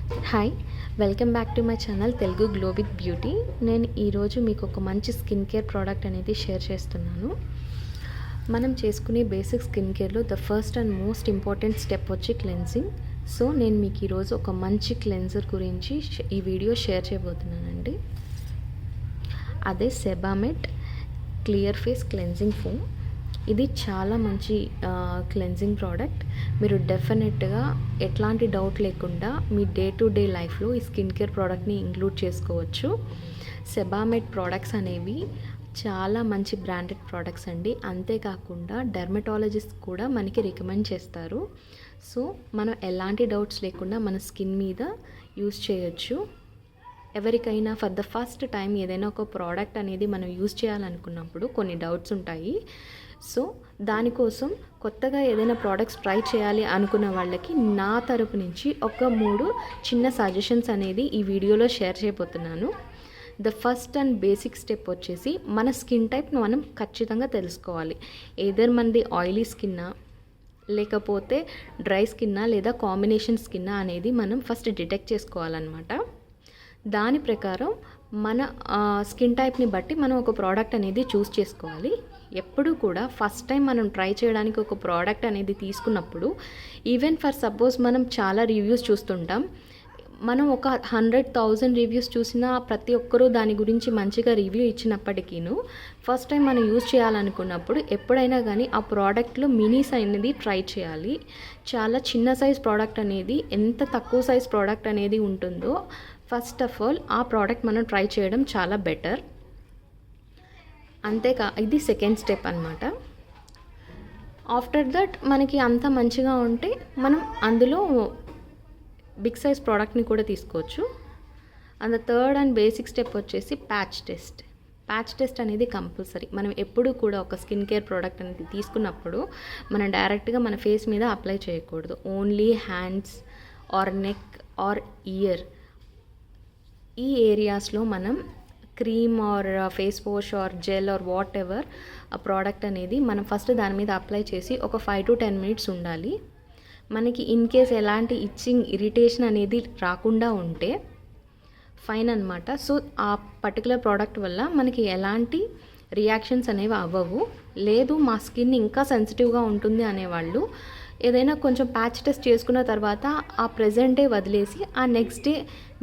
Hi, welcome back to my channel Telugu glow with beauty. నేను ఈరోజు మీకు ఒక మంచి స్కిన్ కేర్ ప్రోడక్ట్ అనేది షేర్ చేస్తున్నాను. మనం చేసుకునే బేసిక్ స్కిన్ కేర్లో the first and most important step వచ్చి క్లెన్సింగ్. సో నేను మీకు ఈరోజు ఒక మంచి క్లెన్జర్ గురించి ఈ వీడియో షేర్ చేయబోతున్నానండి. అదే Sebamed clear face cleansing foam. ఇది చాలా మంచి క్లెన్జింగ్ ప్రోడక్ట్. మీరు డెఫినెట్గా ఎట్లాంటి డౌట్ లేకుండా మీ డే టు డే లైఫ్లో ఈ స్కిన్ కేర్ ప్రోడక్ట్ని ఇంక్లూడ్ చేసుకోవచ్చు. సెబామెడ్ ప్రోడక్ట్స్ అనేవి చాలా మంచి బ్రాండెడ్ ప్రోడక్ట్స్ అండి. అంతేకాకుండా డెర్మటాలజిస్ట్ కూడా మనకి రికమెండ్ చేస్తారు. సో మనం ఎలాంటి డౌట్స్ లేకుండా మన స్కిన్ మీద యూస్ చేయొచ్చు. ఎవరికైనా ఫర్ ద ఫస్ట్ టైం ఏదైనా ఒక ప్రోడక్ట్ అనేది మనం యూజ్ చేయాలనుకున్నప్పుడు కొన్ని డౌట్స్ ఉంటాయి. సో దానికోసం కొత్తగా ఏదైనా ప్రోడక్ట్స్ ట్రై చేయాలి అనుకున్న వాళ్ళకి నా తరపు నుంచి ఒక 3 చిన్న సజెషన్స్ అనేది ఈ వీడియోలో షేర్ చేయబోతున్నాను. The first and basic step వచ్చేసి మన స్కిన్ టైప్ను మనం ఖచ్చితంగా తెలుసుకోవాలి. ఏదర్ మనది ఆయిలీ స్కిన్నా లేకపోతే డ్రై స్కిన్నా లేదా కాంబినేషన్ స్కిన్నా అనేది మనం ఫస్ట్ డిటెక్ట్ చేసుకోవాలన్నమాట. దాని ప్రకారం మన స్కిన్ టైప్ని బట్టి మనం ఒక ప్రోడక్ట్ అనేది చూస్ చేసుకోవాలి. ఎప్పుడు కూడా ఫస్ట్ టైం మనం ట్రై చేయడానికి ఒక ప్రోడక్ట్ అనేది తీసుకున్నప్పుడు ఈవెన్ ఫర్ సపోజ్ మనం చాలా రివ్యూస్ చూస్తుంటాం. మనం ఒక 100,000 రివ్యూస్ చూసినా ప్రతి ఒక్కరూ దాని గురించి మంచిగా రివ్యూ ఇచ్చినప్పటికీను ఫస్ట్ టైం మనం యూజ్ చేయాలనుకున్నప్పుడు ఎప్పుడైనా కానీ ఆ ప్రోడక్ట్లో మినీస్ అనేది ట్రై చేయాలి. చాలా చిన్న సైజ్ ప్రోడక్ట్ అనేది ఎంత తక్కువ సైజ్ ప్రోడక్ట్ అనేది ఉంటుందో ఫస్ట్ ఆఫ్ ఆల్ ఆ ప్రోడక్ట్ మనం ట్రై చేయడం చాలా బెటర్. ఇది సెకండ్ స్టెప్ అన్నమాట. ఆఫ్టర్ దట్ మనకి అంత మంచిగా ఉంటే మనం అందులో బిగ్ సైజ్ ప్రోడక్ట్ని కూడా తీసుకోవచ్చు. And the third and basic step వచ్చేసి ప్యాచ్ టెస్ట్. ప్యాచ్ టెస్ట్ అనేది కంపల్సరీ. మనం ఎప్పుడు కూడా ఒక స్కిన్ కేర్ ప్రోడక్ట్ అనేది తీసుకున్నప్పుడు మనం డైరెక్ట్గా మన ఫేస్ మీద అప్లై చేయకూడదు. Only hands or neck or ear ఈ ఏరియాస్లో మనం cream or face wash or gel or whatever ఆ ప్రోడక్ట్ అనేది మనం ఫస్ట్ దాని మీద అప్లై చేసి ఒక 5 to 10 minutes ఉండాలి. మనకి ఇన్ కేస్ ఎలాంటి ఇచ్చింగ్ ఇరిటేషన్ అనేది రాకుండా ఉంటే ఫైన్ అనమాట. సో ఆ పర్టికులర్ ప్రోడక్ట్ వల్ల మనకి ఎలాంటి రియాక్షన్స్ అనేవి అవ్వవు. లేదు మా స్కిన్ ఇంకా సెన్సిటివ్గా ఉంటుంది అనేవాళ్ళు ఏదైనా కొంచెం ప్యాచ్ టెస్ట్ చేసుకున్న తర్వాత ఆ ప్రెజెంట్ డే వదిలేసి ఆ నెక్స్ట్ డే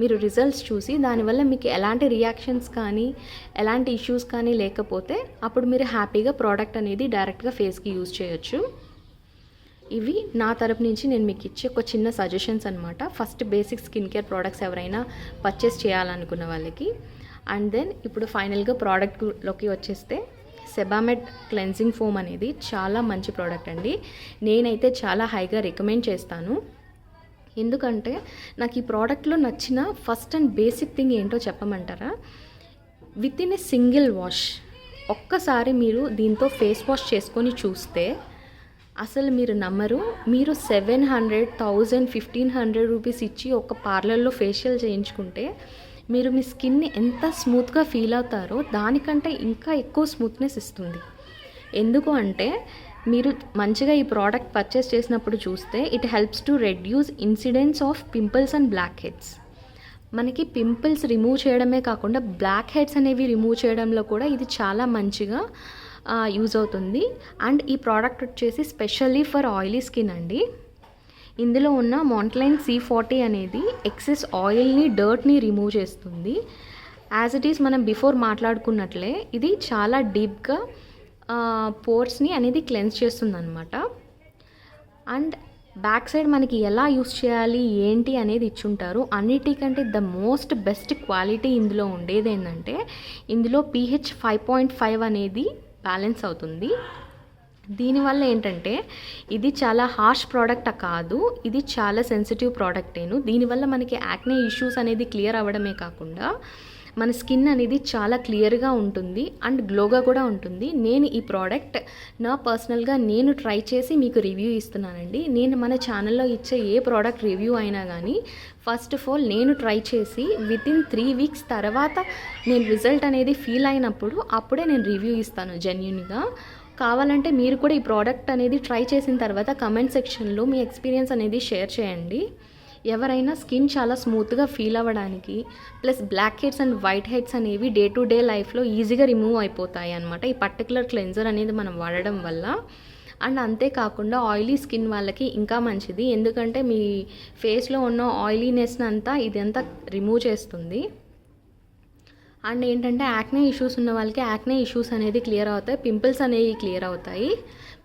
మీరు రిజల్ట్స్ చూసి దానివల్ల మీకు ఎలాంటి రియాక్షన్స్ కానీ ఎలాంటి ఇష్యూస్ కానీ లేకపోతే అప్పుడు మీరు హ్యాపీగా ప్రోడక్ట్ అనేది డైరెక్ట్గా ఫేస్కి యూజ్ చేయొచ్చు. ఇవి నా తరపు నుంచి నేను మీకు ఇచ్చే ఒక చిన్న సజెషన్స్ అనమాట. First basic skin care products ఎవరైనా పర్చేస్ చేయాలనుకున్న వాళ్ళకి. అండ్ దెన్ ఇప్పుడు ఫైనల్గా ప్రోడక్ట్లోకి వచ్చేస్తే సెబామెడ్ క్లెన్జింగ్ ఫోమ్ అనేది చాలా మంచి ప్రోడక్ట్ అండి. నేనైతే చాలా హైగా రికమెండ్ చేస్తాను. ఎందుకంటే నాకు ఈ ప్రోడక్ట్లో నచ్చిన ఫస్ట్ అండ్ బేసిక్ థింగ్ ఏంటో చెప్పమంటారా? With in a single wash ఒక్కసారి మీరు దీంతో ఫేస్ వాష్ చేసుకొని చూస్తే అసలు మీరు నమ్మరు. మీరు 700, 1000, 1500 రూపీస్ ఇచ్చి ఒక పార్లర్లో ఫేషియల్ చేయించుకుంటే మీరు మీ స్కిన్ని ఎంత స్మూత్గా ఫీల్ అవుతారో దానికంటే ఇంకా ఎక్కువ స్మూత్నెస్ ఇస్తుంది. ఎందుకు అంటే మీరు మంచిగా ఈ ప్రోడక్ట్ పర్చేస్ చేసినప్పుడు చూస్తే it helps to reduce incidence of pimples and blackheads. మనకి పింపుల్స్ రిమూవ్ చేయడమే కాకుండా బ్లాక్ హెడ్స్ అనేవి రిమూవ్ చేయడంలో కూడా ఇది చాలా మంచిగా యూజ్ అవుతుంది. అండ్ ఈ ప్రోడక్ట్ వచ్చేసి స్పెషల్లీ ఫర్ ఆయిలీ స్కిన్ అండి. ఇందులో ఉన్న మాంట్లైన్ C40 అనేది ఎక్సెస్ ఆయిల్ని డర్ట్ని రిమూవ్ చేస్తుంది. యాజ్ ఇట్ ఈస్ మనం బిఫోర్ మాట్లాడుకున్నట్లే ఇది చాలా డీప్గా పోర్స్ని అనేది క్లెన్స్ చేస్తుంది అనమాట. అండ్ బ్యాక్ సైడ్ మనకి ఎలా యూస్ చేయాలి ఏంటి అనేది ఇచ్చుంటారు. అన్నిటికంటే ద మోస్ట్ బెస్ట్ క్వాలిటీ ఇందులో ఉండేది ఏంటంటే ఇందులో pH 5.5 అనేది బ్యాలెన్స్ అవుతుంది. దీనివల్ల ఏంటంటే ఇది చాలా హార్ష్ ప్రోడక్ట్ కాదు, ఇది చాలా సెన్సిటివ్ ప్రోడక్టేను. దీనివల్ల మనకి యాక్నే ఇష్యూస్ అనేది క్లియర్ అవ్వడమే కాకుండా మన స్కిన్ అనేది చాలా క్లియర్గా ఉంటుంది అండ్ గ్లోగా కూడా ఉంటుంది. నేను ఈ ప్రోడక్ట్ పర్సనల్గా నేను ట్రై చేసి మీకు రివ్యూ ఇస్తున్నానండి. నేను మన ఛానల్లో ఇచ్చే ఏ ప్రోడక్ట్ రివ్యూ అయినా కానీ ఫస్ట్ ఆఫ్ ఆల్ నేను ట్రై చేసి వితిన్ 3 weeks తర్వాత నేను రిజల్ట్ అనేది ఫీల్ అయినప్పుడు అప్పుడే నేను రివ్యూ ఇస్తాను జెన్యూన్గా. కావాలంటే మీరు కూడా ఈ ప్రోడక్ట్ అనేది ట్రై చేసిన తర్వాత కమెంట్ సెక్షన్లో మీ ఎక్స్పీరియన్స్ అనేది షేర్ చేయండి. ఎవరైనా స్కిన్ చాలా స్మూత్గా ఫీల్ అవ్వడానికి plus blackheads and whiteheads అనేవి డే టు డే లైఫ్లో ఈజీగా రిమూవ్ అయిపోతాయి అన్నమాట ఈ పర్టికులర్ క్లెన్జర్ అనేది మనం వాడడం వల్ల. అండ్ అంతేకాకుండా ఆయిలీ స్కిన్ వాళ్ళకి ఇంకా మంచిది, ఎందుకంటే మీ ఫేస్లో ఉన్న ఆయిలీనెస్ని అంతా ఇదంతా రిమూవ్ చేస్తుంది. అండ్ ఏంటంటే యాక్నే ఇష్యూస్ ఉన్న వాళ్ళకి యాక్నే ఇష్యూస్ అనేది క్లియర్ అవుతాయి, పింపుల్స్ అనేవి క్లియర్ అవుతాయి.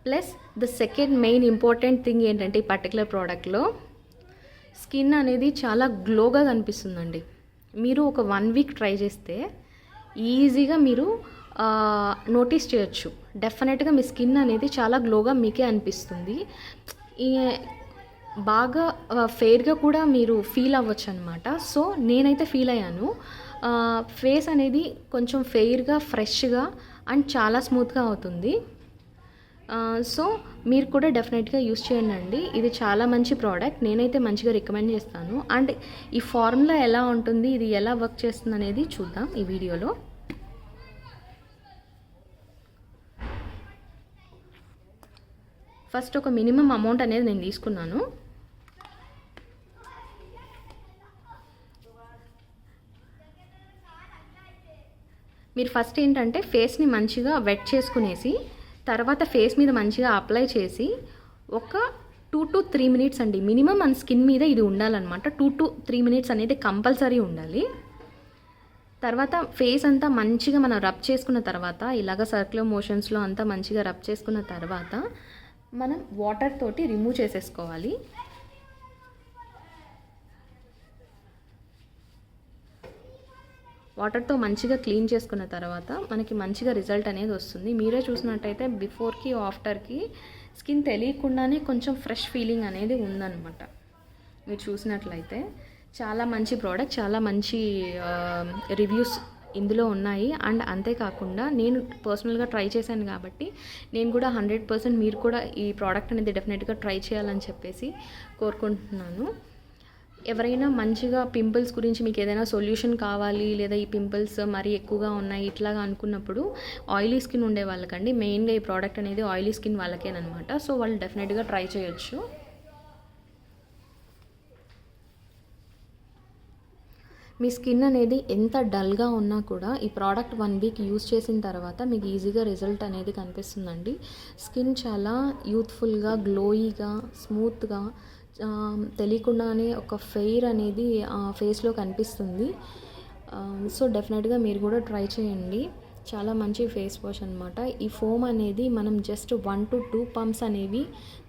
Plus the second main important thing ఏంటంటే ఈ పర్టికులర్ ప్రోడక్ట్లో స్కిన్ అనేది చాలా గ్లోగా కనిపిస్తుందండి. మీరు ఒక 1 వీక్ ట్రై చేస్తే ఈజీగా మీరు నోటీస్ చేయొచ్చు. డెఫినెట్గా మీ స్కిన్ అనేది చాలా గ్లోగా మీకే అనిపిస్తుంది, బాగా ఫెయిర్గా కూడా మీరు ఫీల్ అవ్వచ్చు అనమాట. సో నేనైతే ఫీల్ అయ్యాను, ఫేస్ అనేది కొంచెం ఫెయిర్గా ఫ్రెష్గా అండ్ చాలా స్మూత్గా అవుతుంది. సో మీరు కూడా డెఫినెట్గా యూస్ చేయండి, ఇది చాలా మంచి ప్రోడక్ట్, నేనైతే మంచిగా రికమెండ్ చేస్తాను. అండ్ ఈ ఫార్ములా ఎలా ఉంటుంది, ఇది ఎలా వర్క్ చేస్తుంది అనేది చూద్దాం ఈ వీడియోలో. ఫస్ట్ ఒక మినిమం అమౌంట్ అనేది నేను తీసుకున్నాను. మీరు ఫస్ట్ ఏంటంటే ఫేస్ని మంచిగా వెట్ చేసుకునేసి తర్వాత ఫేస్ మీద మంచిగా అప్లై చేసి ఒక 2 to 3 మినిట్స్ అండి మినిమం మన స్కిన్ మీద ఇది ఉండాలన్నమాట. 2 to 3 మినిట్స్ అనేది కంపల్సరీ ఉండాలి. తర్వాత ఫేస్ అంతా మంచిగా మనం రబ్ చేసుకున్న తర్వాత ఇలాగ సర్క్యులర్ మోషన్స్లో అంతా మంచిగా రబ్ చేసుకున్న తర్వాత మనం వాటర్ తోటి రిమూవ్ చేసేసుకోవాలి. వాటర్తో మంచిగా క్లీన్ చేసుకున్న తర్వాత మనకి మంచిగా రిజల్ట్ అనేది వస్తుంది. మీరే చూసినట్టయితే బిఫోర్కి ఆఫ్టర్కి స్కిన్ తెలియకుండానే కొంచెం ఫ్రెష్ ఫీలింగ్ అనేది ఉందన్నమాట. మీరు చూసినట్లయితే చాలా మంచి ప్రోడక్ట్, చాలా మంచి రివ్యూస్ ఇందులో ఉన్నాయి. అండ్ అంతేకాకుండా నేను పర్సనల్గా ట్రై చేశాను కాబట్టి నేను కూడా 100% మీరు కూడా ఈ ప్రోడక్ట్ అనేది డెఫినెట్గా ట్రై చేయాలని చెప్పేసి కోరుకుంటున్నాను. ఎవరైనా మంచిగా పింపుల్స్ గురించి మీకు ఏదైనా సొల్యూషన్ కావాలి, లేదా ఈ పింపుల్స్ మరీ ఎక్కువగా ఉన్నాయి ఇట్లాగా అనుకున్నప్పుడు ఆయిలీ స్కిన్ ఉండే వాళ్ళకండి మెయిన్గా ఈ ప్రోడక్ట్ అనేది ఆయిలీ స్కిన్ వాళ్ళకేనమాట. సో వాళ్ళు డెఫినెట్గా ట్రై చేయొచ్చు. మీ స్కిన్ అనేది ఎంత డల్గా ఉన్నా కూడా ఈ ప్రోడక్ట్ 1 వీక్ యూస్ చేసిన తర్వాత మీకు ఈజీగా రిజల్ట్ అనేది కనిపిస్తుందండి. స్కిన్ చాలా యూత్ఫుల్గా, గ్లోయీగా, స్మూత్గా, తెలియకుండానే ఒక ఫెయిర్ అనేది ఫేస్లో కనిపిస్తుంది. సో డెఫినెట్గా మీరు కూడా ట్రై చేయండి, చాలా మంచి ఫేస్ వాష్ అనమాట. ఈ ఫోమ్ అనేది మనం జస్ట్ 1 to 2 పంప్స్ అనేవి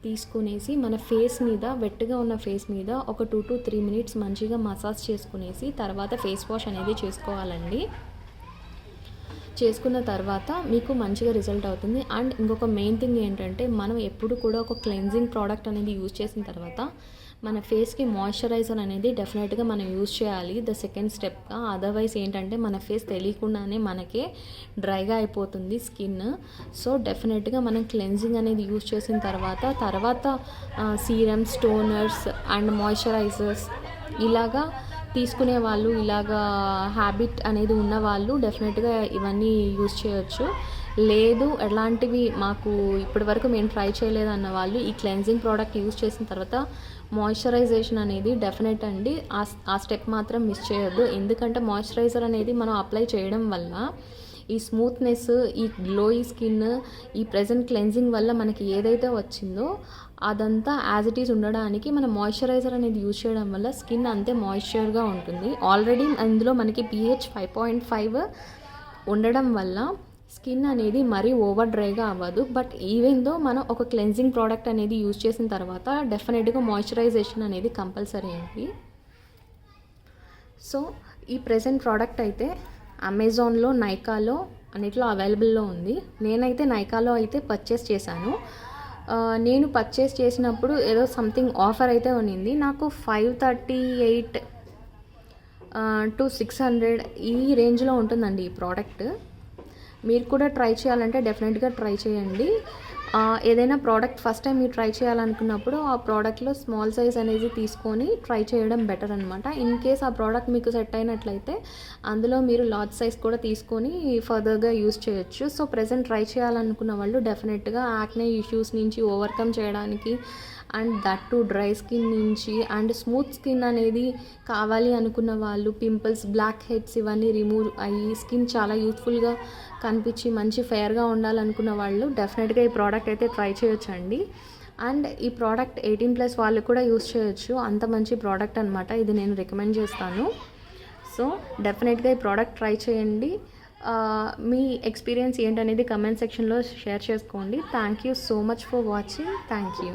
తీసుకునేసి మన ఫేస్ మీద, వెట్గా ఉన్న ఫేస్ మీద ఒక 2 to 3 మినిట్స్ మంచిగా మసాజ్ చేసుకునేసి తర్వాత ఫేస్ వాష్ అనేది చేసుకోవాలండి. చేసుకున్న తర్వాత మీకు మంచిగా రిజల్ట్ అవుతుంది. అండ్ ఇంకొక మెయిన్ థింగ్ ఏంటంటే మనం ఎప్పుడు కూడా ఒక క్లెన్జింగ్ ప్రోడక్ట్ అనేది యూజ్ చేసిన తర్వాత మన ఫేస్కి మాయిశ్చరైజర్ అనేది డెఫినెట్గా మనం యూజ్ చేయాలి ద సెకండ్ స్టెప్గా. అదర్వైజ్ ఏంటంటే మన ఫేస్ తెలియకుండానే మనకే డ్రైగా అయిపోతుంది స్కిన్. సో డెఫినెట్గా మనం క్లెన్జింగ్ అనేది యూజ్ చేసిన తర్వాత సీరమ్స్, టోనర్స్ అండ్ మాయిశ్చరైజర్స్ ఇలాగా తీసుకునే వాళ్ళు, ఇలాగా హ్యాబిట్ అనేది ఉన్న వాళ్ళు డెఫినెట్గా ఇవన్నీ యూజ్ చేయొచ్చు. లేదు ఎలాంటివి మాకు ఇప్పటి వరకు మేము ట్రై చేయలేదు అన్న వాళ్ళు ఈ క్లెన్జింగ్ ప్రోడక్ట్ యూజ్ చేసిన తర్వాత మాయిశ్చరైజేషన్ అనేది డెఫినెట్ అండి, ఆ స్టెప్ మాత్రం మిస్ చేయొద్దు. ఎందుకంటే మాయిశ్చరైజర్ అనేది మనం అప్లై చేయడం వల్ల ఈ స్మూత్నెస్, ఈ గ్లోయి స్కిన్, ఈ ప్రెజెంట్ క్లెన్జింగ్ వల్ల మనకి ఏదైతే వచ్చిందో అదంతా యాజ్ ఇట్ ఈజ్ ఉండడానికి మనం మాయిశ్చరైజర్ అనేది యూజ్ చేయడం వల్ల స్కిన్ అంతే మాయిశ్చర్గా ఉంటుంది. ఆల్రెడీ అందులో మనకి pH 5.5 ఉండడం వల్ల స్కిన్ అనేది మరీ ఓవర్ డ్రైగా అవ్వదు. బట్ ఈవెన్ దో మనం ఒక క్లెన్జింగ్ ప్రోడక్ట్ అనేది యూజ్ చేసిన తర్వాత డెఫినెట్గా మాయిశ్చరైజేషన్ అనేది కంపల్సరీ అండి. సో ఈ ప్రెజెంట్ ప్రోడక్ట్ అయితే అమెజాన్లో, నైకాలో అన్నిట్లో అవైలబుల్లో ఉంది. నేనైతే నైకాలో అయితే పర్చేస్ చేశాను. నేను పర్చేస్ చేసినప్పుడు ఏదో సంథింగ్ ఆఫర్ అయితే ఉన్నింది. నాకు 538 to 600 ఈ రేంజ్లో ఉంటుందండి ఈ ప్రోడక్ట్. మీరు కూడా ట్రై చేయాలంటే డెఫినెట్గా ట్రై చేయండి. ఏదైనా ప్రోడక్ట్ ఫస్ట్ టైం మీరు ట్రై చేయాలనుకున్నప్పుడు ఆ ప్రోడక్ట్లో స్మాల్ సైజ్ అనేది తీసుకొని ట్రై చేయడం బెటర్ అనమాట. ఇన్ కేస్ ఆ ప్రోడక్ట్ మీకు సెట్ అయినట్లయితే అందులో మీరు లార్జ్ సైజ్ కూడా తీసుకొని ఫర్దర్గా యూస్ చేయొచ్చు. సో ప్రెజెంట్ ట్రై చేయాలనుకున్న వాళ్ళు డెఫినెట్గా యాక్నే ఇష్యూస్ నుంచి ఓవర్కమ్ చేయడానికి and that to dry skin నుంచి అండ్ స్మూత్ స్కిన్ అనేది కావాలి అనుకున్న వాళ్ళు, పింపుల్స్, బ్లాక్ హెడ్స్ ఇవన్నీ రిమూవ్ అయ్యి స్కిన్ చాలా యూత్ఫుల్గా కనిపించి మంచి ఫెయిర్గా ఉండాలనుకున్న వాళ్ళు డెఫినెట్గా ఈ ప్రోడక్ట్ అయితే ట్రై చేయొచ్చండి. అండ్ ఈ ప్రోడక్ట్ 18+ వాళ్ళు కూడా యూస్ చేయొచ్చు, అంత మంచి ప్రోడక్ట్ అనమాట. ఇది నేను రికమెండ్ చేస్తాను. సో డెఫినెట్గా ఈ ప్రోడక్ట్ ట్రై చేయండి. మీ ఎక్స్పీరియన్స్ ఏంటనేది కమెంట్ సెక్షన్లో షేర్ చేసుకోండి. Thank you so much for watching. Thank you.